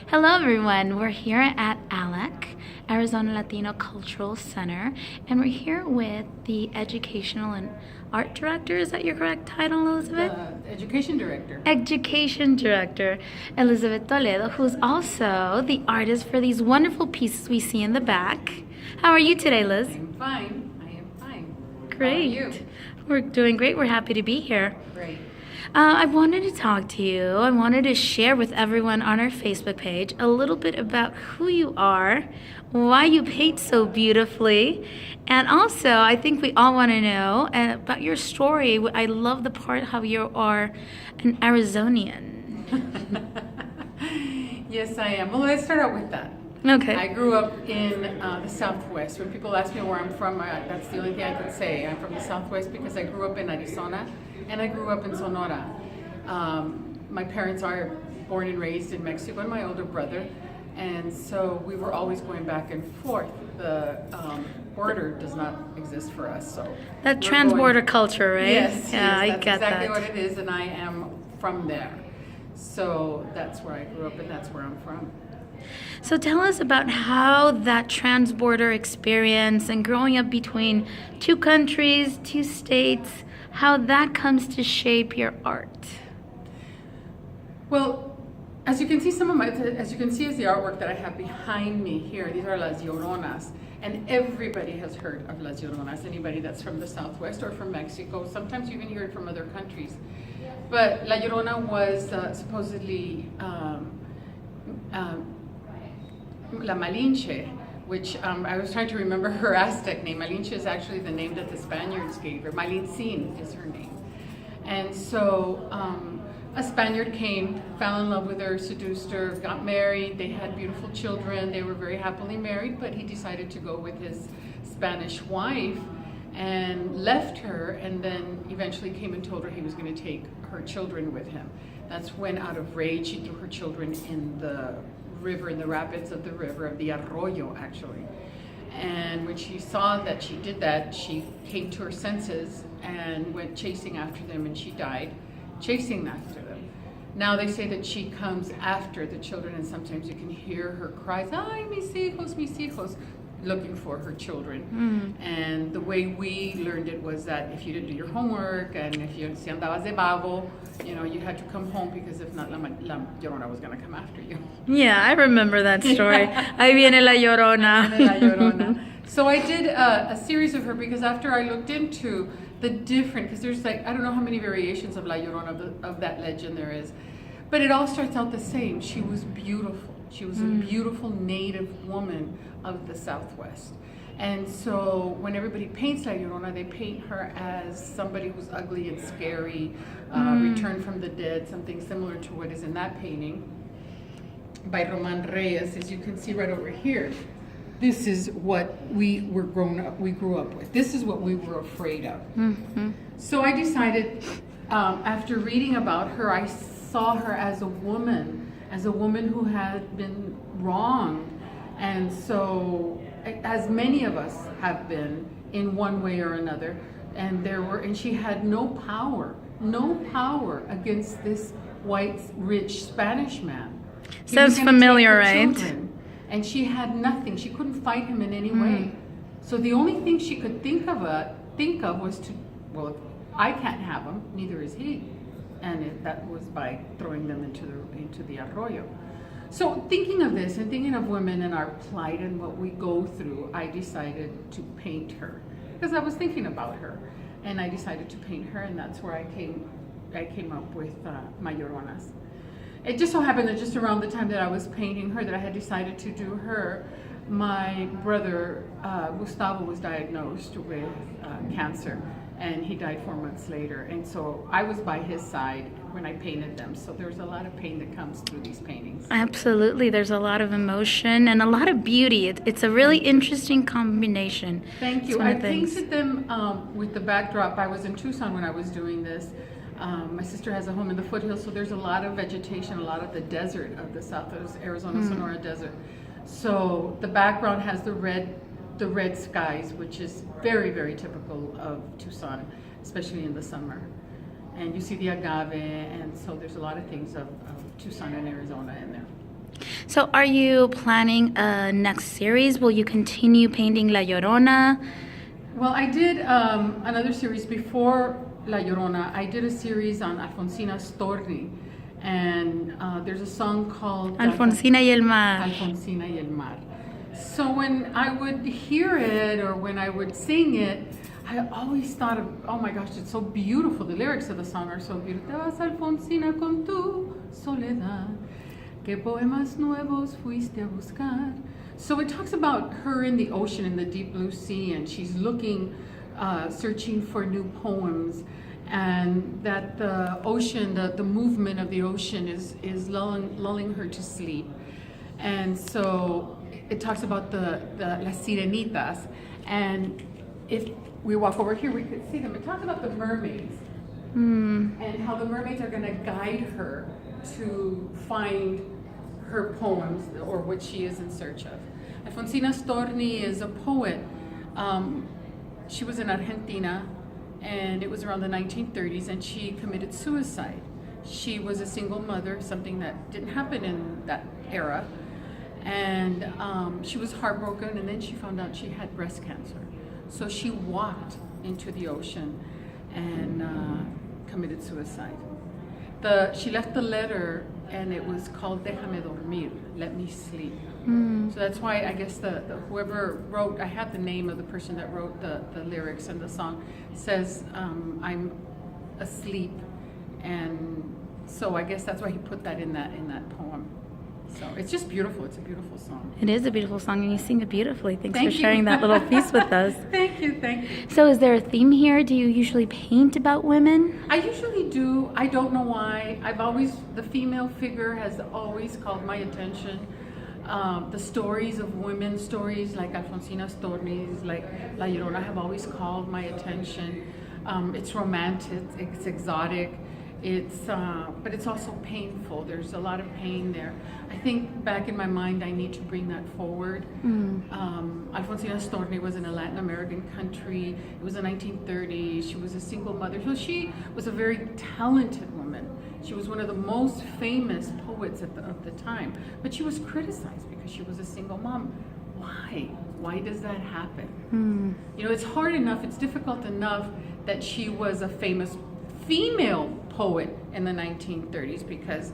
Hello, everyone. We're here at ALEC, Arizona Latino Cultural Center, and we're here with the Educational and Art Director. Is that your correct title, Elizabeth? The Education Director. Education Director, Elizabeth Toledo, who's also the artist for these wonderful pieces we see in the back. How are you today, Liz? I'm fine. I am fine. Great. How are you? We're doing great. We're happy to be here. Great. I wanted to talk to you. I wanted to share with everyone on our Facebook page a little bit about who you are, why you paint so beautifully, and also I think we all want to know about your story. I love the part how you are an Arizonian. Yes, I am. Well, let's start out with that. Okay. I grew up in the Southwest. When people ask me where I'm from, that's the only thing I could say. I'm from the Southwest because I grew up in Arizona and I grew up in Sonora. My parents are born and raised in Mexico, and my older brother. And so we were always going back and forth. The border does not exist for us. So that transborder culture, right? Yes, yeah, yes, I that's get exactly that. what it is, and I am from there. So that's where I grew up, and that's where I'm from. So tell us about how that transborder experience and growing up between two countries, two states, how that comes to shape your art. Well, as you can see, as the artwork that I have behind me here. These are Las Lloronas, and everybody has heard of Las Lloronas. Anybody that's from the Southwest or from Mexico, sometimes you even hear it from other countries. But La Llorona was supposedly La Malinche, which I was trying to remember her Aztec name. Malinche is actually the name that the Spaniards gave her. Malintzin is her name. And so a Spaniard came, fell in love with her, seduced her, got married. They had beautiful children. They were very happily married, but he decided to go with his Spanish wife and left her, and then eventually came and told her he was going to take her children with him. That's when, out of rage, she threw her children in the river, in the rapids of the river, of the arroyo actually. And when she saw that she did that, she came to her senses and went chasing after them, and she died chasing after them. Now they say that she comes after the children, and sometimes you can hear her cries, "Ay, mis hijos," looking for her children. And the way we learned it was that if you didn't do your homework, and if you si andabas de vago, you had to come home, because if not, La Llorona was going to come after you. Yeah, I remember that story. Ahí viene La Llorona. La Llorona. So I did a series of her, because after I looked into the different, because there's I don't know how many variations of La Llorona, of that legend there is, but it all starts out the same. She was beautiful. She was a beautiful native woman of the Southwest. And so when everybody paints La Llorona, they paint her as somebody who's ugly and scary, returned from the dead, something similar to what is in that painting by Roman Reyes, as you can see right over here. This is what we grew up with. This is what we were afraid of. So I decided, after reading about her, I saw her as a woman who had been wronged. And so, as many of us have been in one way or another, and she had no power against this white, rich Spanish man. Sounds familiar, right? Children, and she had nothing. She couldn't fight him in any way. So the only thing she could think of was if I can't have him, neither is he. And that was by throwing them into the arroyo. So thinking of this and thinking of women and our plight and what we go through, I decided to paint her, because I was thinking about her, and I decided to paint her, and that's where I came up with my Lloronas. It just so happened that just around the time that I was painting her, that I had decided to do her, my brother Gustavo was diagnosed with cancer, and he died 4 months later. And so I was by his side when I painted them. So there's a lot of pain that comes through these paintings. Absolutely. There's a lot of emotion and a lot of beauty. It's a really interesting combination. Thank you. I painted them with the backdrop. I was in Tucson when I was doing this. My sister has a home in the foothills, so there's a lot of vegetation, a lot of the desert of the South Arizona Sonora desert. So the background has the red skies, which is very, very typical of Tucson, especially in the summer. And you see the agave, and so there's a lot of things of Tucson and Arizona in there. So are you planning a next series? Will you continue painting La Llorona? Well, I did another series before La Llorona. I did a series on Alfonsina Storni, and there's a song called Alfonsina y el Mar. Alfonsina y el Mar. So when I would hear it or when I would sing it, I always thought of, oh my gosh, it's so beautiful. The lyrics of the song are so beautiful. Te vas, Alfonsina, con tu soledad, que poemas nuevos fuiste a buscar. So it talks about her in the ocean, in the deep blue sea, and she's looking, searching for new poems, and that the ocean, the movement of the ocean is lulling her to sleep. And so it talks about the las sirenitas, and if we walk over here, we could see them. It talks about the mermaids and how the mermaids are going to guide her to find her poems or what she is in search of. Alfonsina Storni is a poet. She was in Argentina, and it was around the 1930s, and she committed suicide. She was a single mother, something that didn't happen in that era, and she was heartbroken, and then she found out she had breast cancer. So she walked into the ocean and committed suicide. She left the letter, and it was called Déjame dormir, let me sleep. So that's why I guess the whoever wrote, I have the name of the person that wrote the lyrics and the song, says I'm asleep, and so I guess that's why he put that in that poem. So it's just beautiful. It's a beautiful song. It is a beautiful song, and you sing it beautifully. Thanks Thank for you. sharing that little piece with us. Thank you. So is there a theme here? Do you usually paint about women? I usually do. I don't know why. The female figure has always called my attention. The stories of women, stories like Alfonsina Storni's, like La Llorona, have always called my attention. It's romantic, it's exotic, but it's also painful. There's a lot of pain there. I think back in my mind, I need to bring that forward. Alfonsina Storni was in a Latin American country. It was the 1930s. She was a single mother. So she was a very talented woman. She was one of the most famous poets of the time. But she was criticized because she was a single mom. Why? Why does that happen? You know, it's hard enough, it's difficult enough that she was a famous female poet in the 1930s, because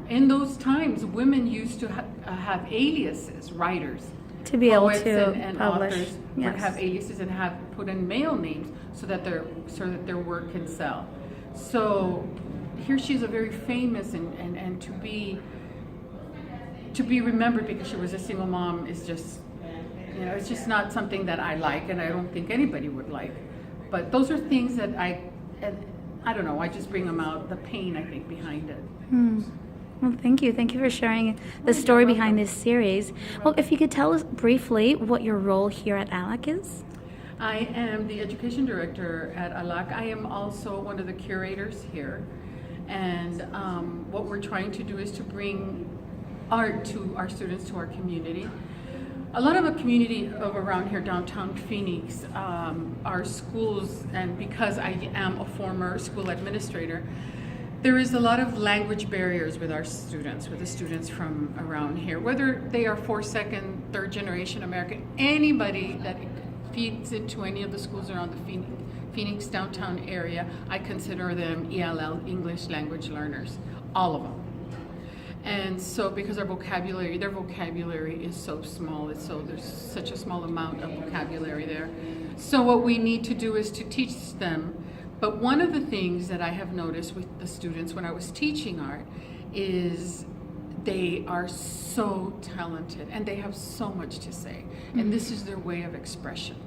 in those times women used to have aliases, writers, To be able poets to and publish. authors would have aliases and have put in male names so that their work can sell. So here she's a very famous, and to be remembered because she was a single mom is just, you know, it's just not something that I like, and I don't think anybody would like. But those are things that I don't know, I just bring them out, the pain, I think, behind it. Well, thank you. Thank you for sharing the story behind this series. Well, if you could tell us briefly what your role here at ALAC is. I am the education director at ALAC. I am also one of the curators here. And what we're trying to do is to bring art to our students, to our community. A lot of the community of around here, downtown Phoenix, our schools, and because I am a former school administrator, there is a lot of language barriers with our students, with the students from around here, whether they are fourth, second, third generation American, anybody that feeds into any of the schools around the Phoenix downtown area, I consider them ELL, English language learners, all of them. And so because their vocabulary is so small, there's such a small amount of vocabulary there. So what we need to do is to teach them. But one of the things that I have noticed with the students when I was teaching art is they are so talented and they have so much to say. And this is their way of expression.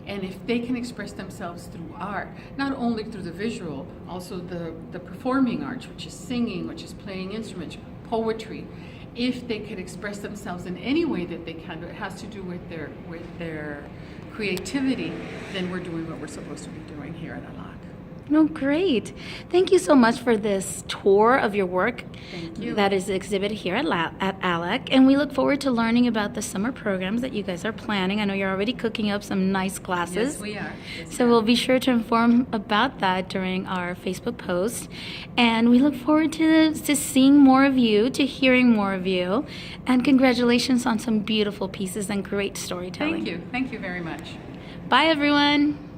And if they can express themselves through art, not only through the visual, also the performing arts, which is singing, which is playing instruments, poetry, if they could express themselves in any way that they can, it has to do with their creativity, then we're doing what we're supposed to be doing here at ALAC. No, great. Thank you so much for this tour of your work Thank you. that is exhibited here at ALEC. And we look forward to learning about the summer programs that you guys are planning. I know you're already cooking up some nice classes. Yes, we are. Yes, So we are. we'll be sure to inform about that during our Facebook post. And we look forward to seeing more of you, to hearing more of you. And congratulations on some beautiful pieces and great storytelling. Thank you. Thank you very much. Bye, everyone.